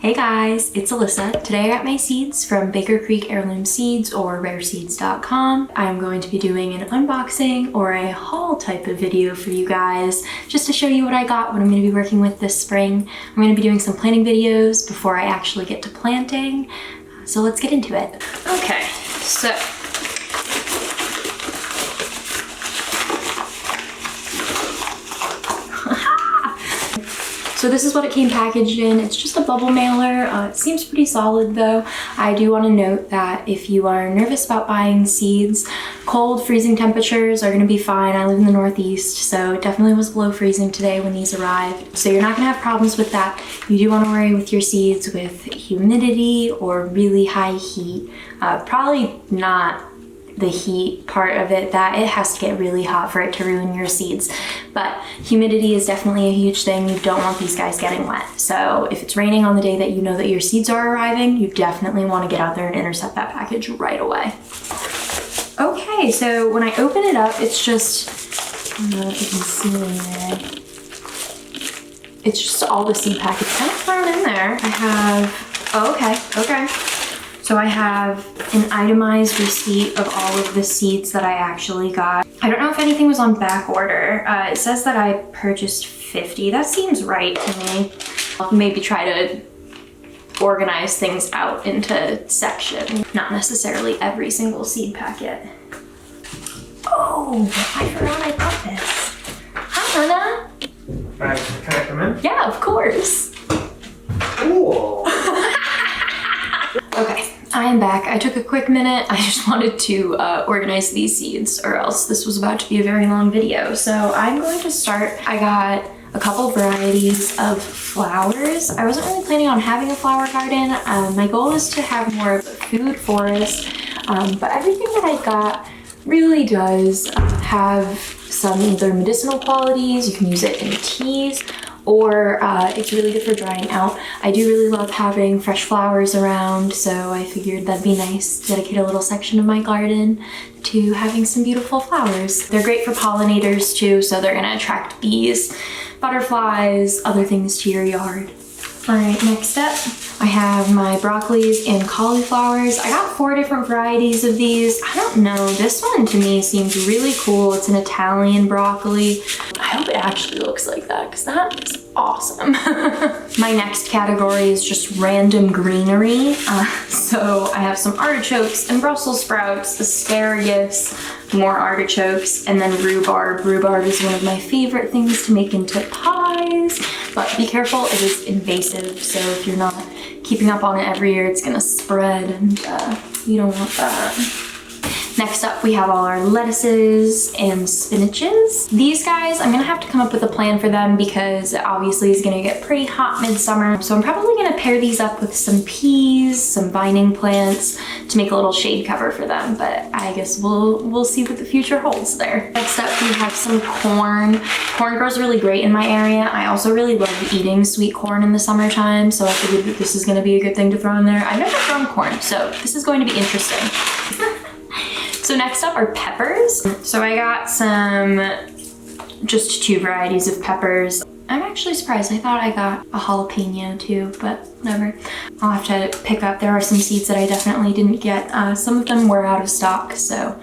Hey guys, it's Alyssa. Today I got my seeds from Baker Creek Heirloom Seeds or rareseeds.com. I'm going to be doing an unboxing or a haul type of video for you guys just to show you what I got, what I'm going to be working with this spring. I'm going to be doing some planting videos before I actually get to planting. So let's get into it. Okay, so So this is what it came packaged in. It's just a bubble mailer. It seems pretty solid though. I do want to note that if you are nervous about buying seeds, cold, freezing temperatures are going to be fine. I live in the Northeast, so it definitely was below freezing today when these arrived. So you're not going to have problems with that. You do want to worry with your seeds with humidity or really high heat. Probably not the heat part of it, that it has to get really hot for it to ruin your seeds. But humidity is definitely a huge thing. You don't want these guys getting wet. So if it's raining on the day that you know that your seeds are arriving, you definitely want to get out there and intercept that package right away. Okay, so when I open it up, it's just, I don't know if you can see in there. It's just all the seed packets kind of thrown in there. I have, oh, okay. So I have an itemized receipt of all of the seeds that I actually got. I don't know if anything was on back order. It says that I purchased 50. That seems right to me. I'll maybe try to organize things out into sections, not necessarily every single seed packet. Oh, I forgot I got this. Hi, Hannah. Can I come in? Yeah, of course. Cool. Okay, I am back. I took a quick minute. I just wanted to organize these seeds or else this was about to be a very long video. So I'm going to start. I got a couple varieties of flowers. I wasn't really planning on having a flower garden. My goal is to have more of a food forest, but everything that I got really does have some either medicinal qualities. You can use it in teas, or it's really good for drying out. I do really love having fresh flowers around, so I figured that'd be nice to dedicate a little section of my garden to having some beautiful flowers. They're great for pollinators too, so they're gonna attract bees, butterflies, other things to your yard. All right, next up, I have my broccolis and cauliflowers. I got 4 different varieties of these. I don't know, this one to me seems really cool. It's an Italian broccoli. I hope it actually looks like that because that is awesome. My next category is just random greenery. So I have some artichokes and Brussels sprouts, asparagus, more artichokes, and then rhubarb. Rhubarb is one of my favorite things to make into pies, but be careful, it is invasive. So if you're not keeping up on it every year, it's gonna spread and you don't want that. Next up, we have all our lettuces and spinaches. These guys, I'm gonna have to come up with a plan for them because it obviously is gonna get pretty hot midsummer. So I'm probably gonna pair these up with some peas, some vining plants to make a little shade cover for them, but I guess we'll see what the future holds there. Next up, we have some corn. Corn grows really great in my area. I also really love eating sweet corn in the summertime, so I figured that this is gonna be a good thing to throw in there. I've never grown corn, so this is going to be interesting. So next up are peppers. So I got just 2 varieties of peppers. I'm actually surprised. I thought I got a jalapeno too, but whatever. I'll have to pick up. There are some seeds that I definitely didn't get. Some of them were out of stock, so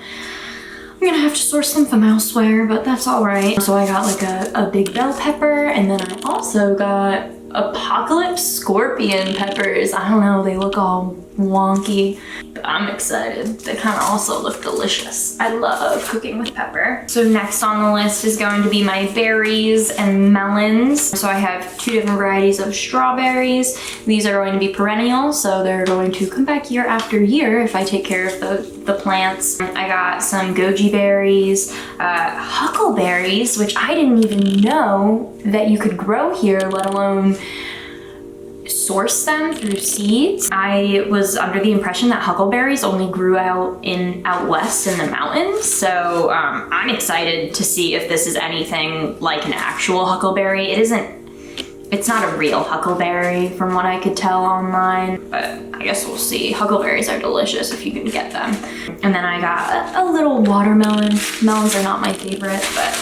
I'm gonna have to source them from elsewhere, but that's all right. So I got like a big bell pepper, and then I also got apocalypse scorpion peppers. I don't know, they look all wonky, but I'm excited. They kind of also look delicious. I love cooking with pepper. So next on the list is going to be my berries and melons. So I have 2 different varieties of strawberries. These are going to be perennial, so they're going to come back year after year if I take care of the plants. I got some goji berries, huckleberries, which I didn't even know that you could grow here, let alone source them through seeds. I was under the impression that huckleberries only grew out west in the mountains, so I'm excited to see if this is anything like an actual huckleberry. It's not a real huckleberry from what I could tell online, but I guess we'll see. Huckleberries are delicious if you can get them. And then I got a little watermelon. Melons are not my favorite, but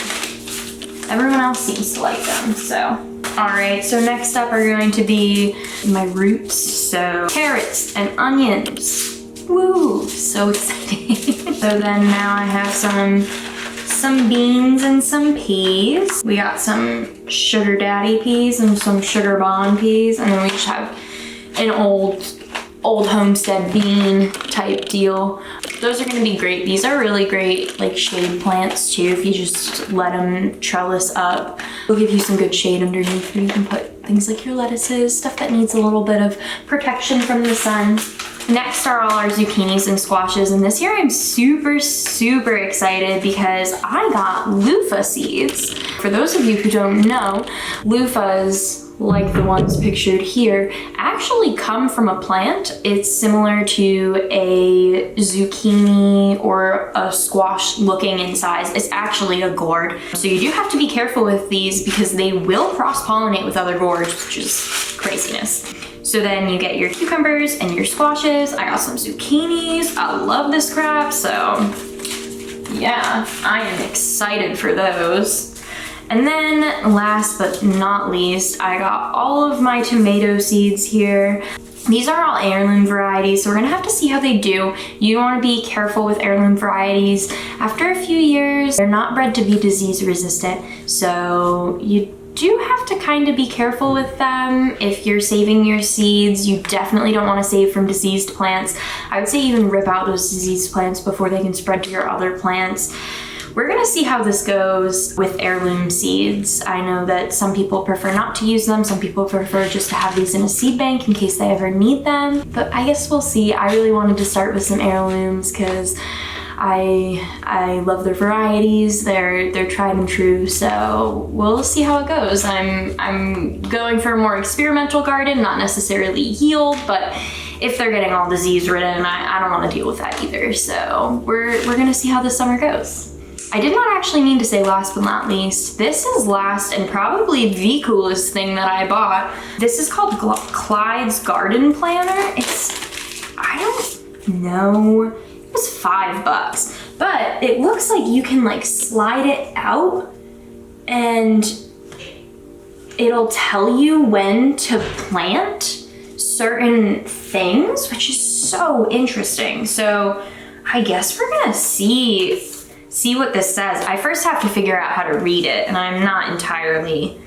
everyone else seems to like them, so All right, so next up are going to be my roots. So carrots and onions. Woo, so exciting. So then now I have some beans and some peas. We got some sugar daddy peas and some sugar bomb peas, and then we just have an old homestead bean type deal. Those are gonna be great. These are really great like shade plants too. If you just let them trellis up, they'll give you some good shade underneath where you can put things like your lettuces, stuff that needs a little bit of protection from the sun. Next are all our zucchinis and squashes, and this year I'm super, super excited because I got loofah seeds. For those of you who don't know, loofahs, like the ones pictured here, actually come from a plant. It's similar to a zucchini or a squash looking in size. It's actually a gourd. So you do have to be careful with these because they will cross-pollinate with other gourds, which is craziness. So then you get your cucumbers and your squashes. I got some zucchinis. I love this crap, so yeah, I am excited for those. And then last but not least, I got all of my tomato seeds here. These are all heirloom varieties, so we're gonna have to see how they do. You wanna be careful with heirloom varieties. After a few years, they're not bred to be disease resistant, so you do have to kind of be careful with them. If you're saving your seeds, you definitely don't want to save from diseased plants. I would say even rip out those diseased plants before they can spread to your other plants. We're gonna see how this goes with heirloom seeds. I know that some people prefer not to use them. Some people prefer just to have these in a seed bank in case they ever need them. But I guess we'll see. I really wanted to start with some heirlooms because I love their varieties. They're tried and true, so we'll see how it goes. I'm going for a more experimental garden, not necessarily yield, but if they're getting all disease ridden, I don't want to deal with that either. So we're gonna see how this summer goes. I did not actually mean to say last but not least. This is last and probably the coolest thing that I bought. This is called Clyde's Garden Planner. I don't know. It was $5, but it looks like you can like slide it out and it'll tell you when to plant certain things, which is so interesting. So I guess we're gonna see what this says. I first have to figure out how to read it, and I'm not entirely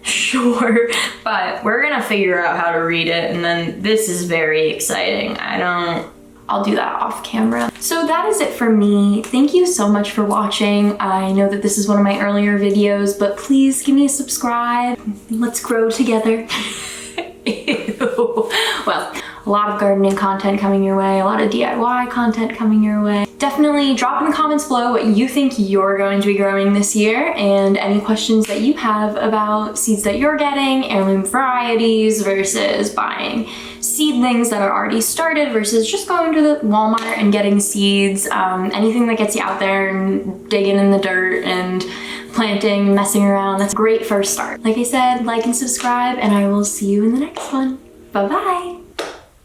sure, but we're gonna figure out how to read it, and then this is very exciting. I'll do that off camera. So that is it for me. Thank you so much for watching. I know that this is one of my earlier videos, but please give me a subscribe. Let's grow together. Ew. Well, a lot of gardening content coming your way, a lot of DIY content coming your way. Definitely drop in the comments below what you think you're going to be growing this year and any questions that you have about seeds that you're getting, heirloom varieties versus buying seedlings that are already started versus just going to the Walmart and getting seeds. Anything that gets you out there and digging in the dirt and planting, messing around, that's a great first start. Like I said, like and subscribe, and I will see you in the next one. Bye-bye.